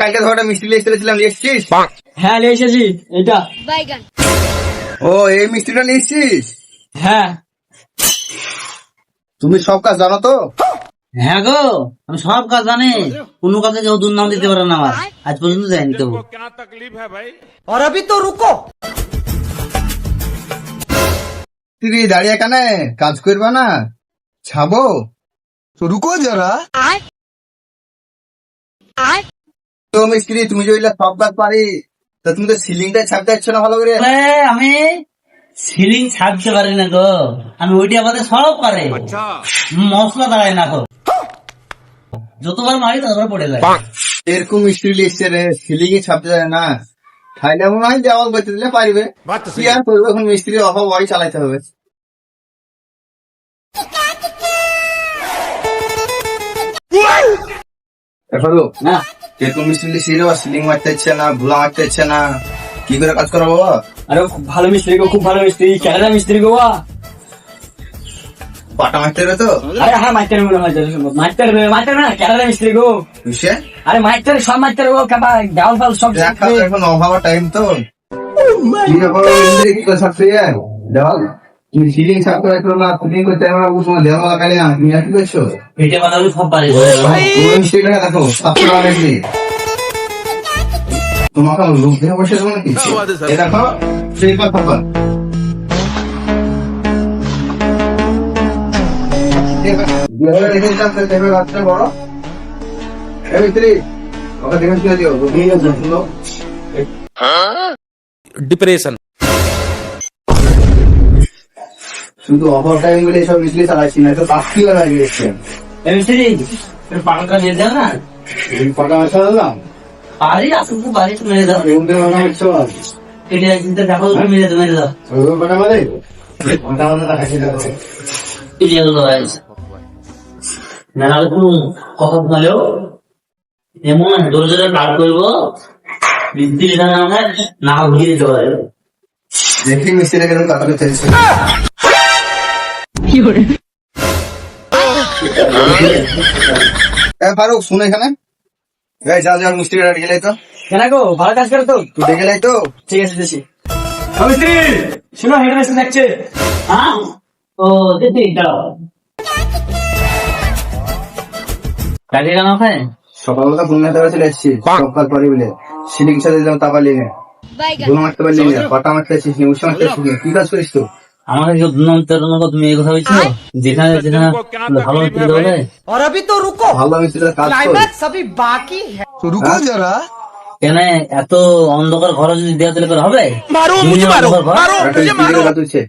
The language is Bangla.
কালকে ধরটা মিষ্টি লিয়ে এসেছিলাম, নিয়ে এসছিস? হ্যাঁ নিয়ে এসেছি এটা। ও এই মিষ্টিটা নিয়ে এসছিস? হ্যাঁ তুমি সব কাজ জানো তো? হ্যাঁ গো, আমি সব কাজ জানি, কোনো কাজে কেউ দুর্নাম দিতে পারে না আমার, আজ পর্যন্ত যায়নি তো। क्या तकलीफ है भाई? और अभी तो रुको। তুই দাঁড়িয়ে কেন, কাজ করবা না? ছাবো তো, রুকো যারা। তো মিস্ত্রি, তুমি যে সব কাজ পারি, তা তুমি তো সিলিংটা ছাপতে যাচ্ছ না ভালো করে? আমি সিলিং ছাড়তে পারি না গো, আমি ওইটা আমাদের সব পারে, মশলা দাঁড়ায় না গো, যতবার মারি ততবার পড়ে যায়। এরকম মিস্ত্রি লিখছে রে, সিলিং এ ছাপতে যায় না, খাইলে মনে হয় দেওয়াল করতে দিলে পারবে। কি আর করবো, এখন মিস্ত্রির অভাব হয়, চালাইতে হবে। না এরকম মিস্ত্রি লিখছি রে, সিলিং মারতে ইচ্ছে না, ভুলা মারতে ইচ্ছে না, কি করে কাজ করো বাবা? আরে খুব ভালো মিস্ত্রি গো, খুব ভালো মিস্ত্রি, ক্যানাডা মিস্ত্রি গো। পাটা মারতে হবে তো? আরে হ্যাঁ মাইটার মাইটার না, ক্যানাডা মিস্ত্রি গো। বুঝছে? আরে মাইটার সব মাইটার গো, দেওয়াল ফাল সব দেখা এখন অভাব টাইম তো, কি ব্যাপার মিস্ত্রি, কি করে ছাপতে যায় দেওয়াল? তুমি সিলিং ছাপ করে রাখলো না, তুমি করতে আমার তোমার দেওয়াল লাগালে না, তুমি আর কি করছো? এটা কথা আমি সব পারি। মিস্ত্রিটা দেখো ছাপতে পারেনি, তোমাকে লোক দেখে বসে তোমার কি এ দেখো সেই কথা বল। বড় মিস্ত্রি ওকে দেখে দিও, डिप्रेशन শুধু অভাব টাইম গুলো সব মিস্ত্রি চালাইছি না, তো তাকি লাগিয়ে এসছে। মিস্ত্রি পাকা দিয়ে দাও না, পাকা মাছা দিলাম পারি আসুন তো বাড়ি তো মেরে দাও, রুমদের মাথা মারছো এটা চিন্তা দেখো মেরে দাও, মেরে দাও। রুম পাকা মারে মাথা মাথা দেখাচ্ছি এটা হলো না, কোনো কথা বলেও এমন জোরে জোরে কাজ করবো, বৃদ্ধি না ঘুরিয়ে দিতে পারে। দেখি মিস্ত্রিটা কেন কাজ করতে চাইছে। ফারুক শুন এখানে, যা যা মিস্ত্রিটা গেলাই তো। কেন গো, ভালো কাজ করে তো? তুই দেখে লাই তো? ঠিক আছে দেখছি। মিস্ত্রি শুনো, হেড মেশিন দেখছে। হ্যাঁ ও দেখছি, দাঁড়াও কাজে কেন ওখানে? সকালবেলা ফোন হাতে চলে এসছি, সব কাজ পারি বলে সিলিং সাথে যেমন তা পারলি না, গুলো মারতে পারলি না, পাটা মারতে আসিস নি, উৎসা মারতে আসিস নি, কি কাজ করিস তো? আমাকে তুমি এই কথা বলছো, যেখানে যেখানে ভালো মিস্ত্রি বলে। और अभी तो रुको, ভালো মিস্ত্রিটা কাজ করে। क्लाइमैक्स अभी बाकी है। রুকো যারা। কেন এত অন্ধকার ঘর যদি দেওয়া তাহলে করে হবে? मारो मुझे मारो অন্ধকার ঘর? मारो मुझे मारो তুলছে